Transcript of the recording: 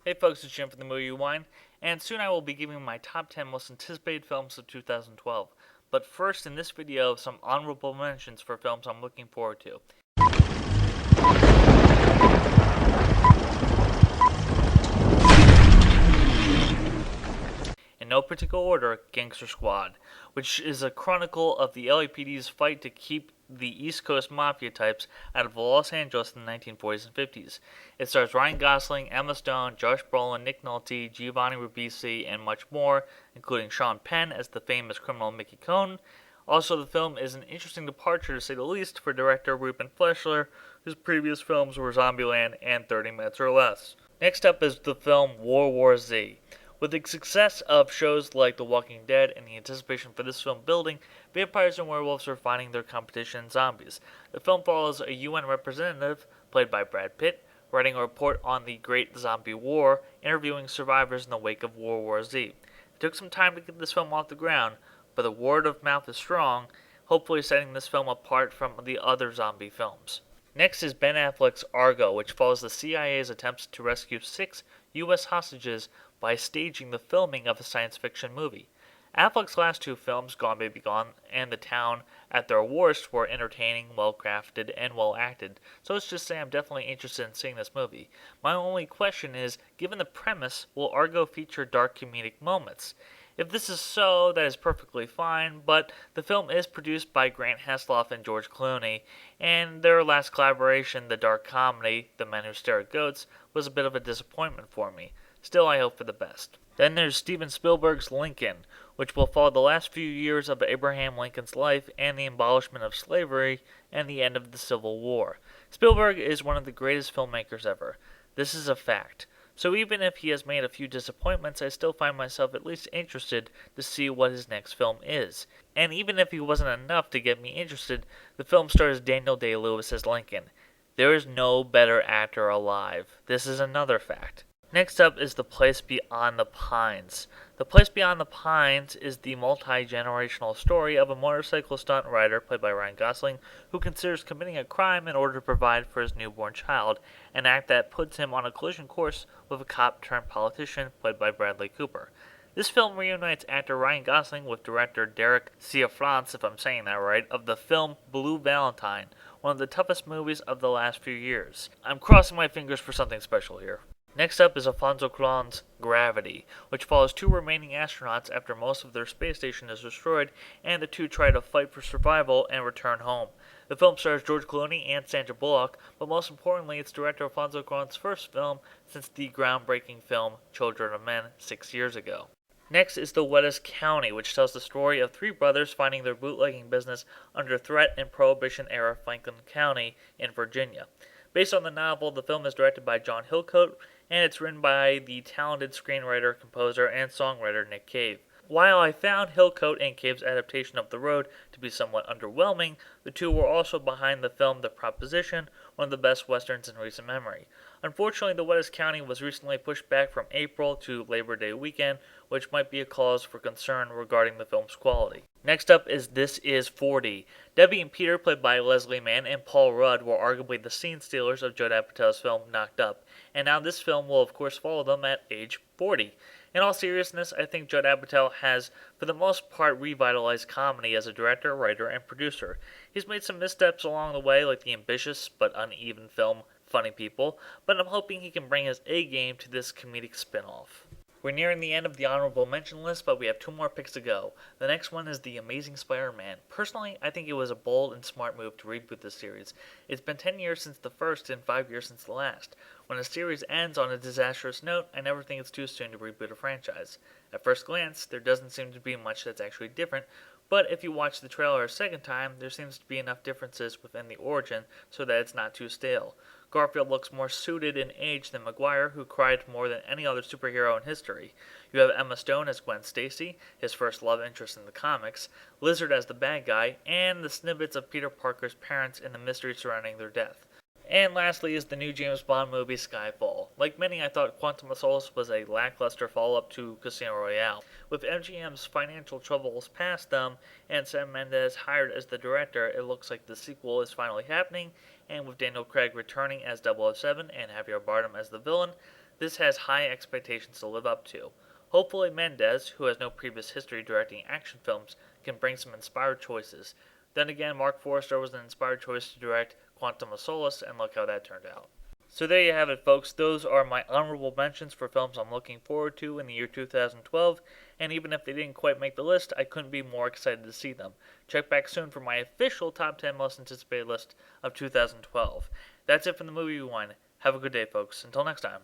Hey folks, it's Jim from the Movie Rewind, and soon I will be giving my top 10 most anticipated films of 2012. But first, in this video, some honorable mentions for films I'm looking forward to. In no particular order, Gangster Squad, which is a chronicle of the LAPD's fight to keep the East Coast mafia types out of Los Angeles in the 1940s and 50s. It stars Ryan Gosling, Emma Stone, Josh Brolin, Nick Nolte, Giovanni Ribisi, and much more, including Sean Penn as the famous criminal Mickey Cohn. Also, the film is an interesting departure, to say the least, for director Ruben Fleischer, whose previous films were Zombieland and 30 Minutes or Less. Next up is the film World War Z. With the success of shows like The Walking Dead and the anticipation for this film building, vampires and werewolves are finding their competition in zombies. The film follows a UN representative, played by Brad Pitt, writing a report on the Great Zombie War, interviewing survivors in the wake of World War Z. It took some time to get this film off the ground, but the word of mouth is strong, hopefully setting this film apart from the other zombie films. Next is Ben Affleck's Argo, which follows the CIA's attempts to rescue 6 U.S. hostages by staging the filming of a science fiction movie. Affleck's last 2 films, Gone Baby Gone and The Town, at their worst, were entertaining, well-crafted, and well-acted, so let's just say I'm definitely interested in seeing this movie. My only question is, given the premise, will Argo feature dark comedic moments? If this is so, that is perfectly fine, but the film is produced by Grant Heslov and George Clooney, and their last collaboration, the dark comedy, The Men Who Stare at Goats, was a bit of a disappointment for me. Still, I hope for the best. Then there's Steven Spielberg's Lincoln, which will follow the last few years of Abraham Lincoln's life and the abolishment of slavery and the end of the Civil War. Spielberg is one of the greatest filmmakers ever. This is a fact. So even if he has made a few disappointments, I still find myself at least interested to see what his next film is. And even if he wasn't enough to get me interested, the film stars Daniel Day-Lewis as Lincoln. There is no better actor alive. This is another fact. Next up is The Place Beyond the Pines. The Place Beyond the Pines is the multi-generational story of a motorcycle stunt rider, played by Ryan Gosling, who considers committing a crime in order to provide for his newborn child, an act that puts him on a collision course with a cop-turned-politician, played by Bradley Cooper. This film reunites actor Ryan Gosling with director Derek Cianfrance, if I'm saying that right, of the film Blue Valentine, one of the toughest movies of the last few years. I'm crossing my fingers for something special here. Next up is Alfonso Cuarón's Gravity, which follows 2 remaining astronauts after most of their space station is destroyed, and the 2 try to fight for survival and return home. The film stars George Clooney and Sandra Bullock, but most importantly, it's director Alfonso Cuarón's first film since the groundbreaking film Children of Men 6 years ago. Next is The Wettest County, which tells the story of 3 brothers finding their bootlegging business under threat in Prohibition-era Franklin County in Virginia. Based on the novel, the film is directed by John Hillcoat, and it's written by the talented screenwriter, composer, and songwriter Nick Cave. While I found Hillcoat and Cave's adaptation of The Road to be somewhat underwhelming, the 2 were also behind the film The Proposition, one of the best westerns in recent memory. Unfortunately, The Wettest County was recently pushed back from April to Labor Day weekend, which might be a cause for concern regarding the film's quality. Next up is This Is 40. Debbie and Peter, played by Leslie Mann and Paul Rudd, were arguably the scene stealers of Judd Apatow's film Knocked Up, and now this film will of course follow them at age 40. In all seriousness, I think Judd Apatow has, for the most part, revitalized comedy as a director, writer, and producer. He's made some missteps along the way, like the ambitious but uneven film Funny People, but I'm hoping he can bring his A-game to this comedic spin-off. We're nearing the end of the honorable mention list, but we have 2 more picks to go. The next one is The Amazing Spider-Man. Personally, I think it was a bold and smart move to reboot this series. It's been 10 years since the first and 5 years since the last. When a series ends on a disastrous note, I never think it's too soon to reboot a franchise. At first glance, there doesn't seem to be much that's actually different, but if you watch the trailer a second time, there seems to be enough differences within the origin so that it's not too stale. Garfield looks more suited in age than Maguire, who cried more than any other superhero in history. You have Emma Stone as Gwen Stacy, his first love interest in the comics, Lizard as the bad guy, and the snippets of Peter Parker's parents and the mystery surrounding their death. And lastly is the new James Bond movie Skyfall. Like many, I thought Quantum of Solace was a lackluster follow-up to Casino Royale. With MGM's financial troubles past them and Sam Mendes hired as the director, it looks like the sequel is finally happening, and with Daniel Craig returning as 007 and Javier Bardem as the villain, this has high expectations to live up to. Hopefully Mendes, who has no previous history directing action films, can bring some inspired choices. Then again, Mark Forster was an inspired choice to direct Quantum of Solace, and look how that turned out. So there you have it, folks. Those are my honorable mentions for films I'm looking forward to in the year 2012, and even if they didn't quite make the list, I couldn't be more excited to see them. Check back soon for my official top 10 most anticipated list of 2012. That's it from the Movie Rewind. Have a good day, folks. Until next time.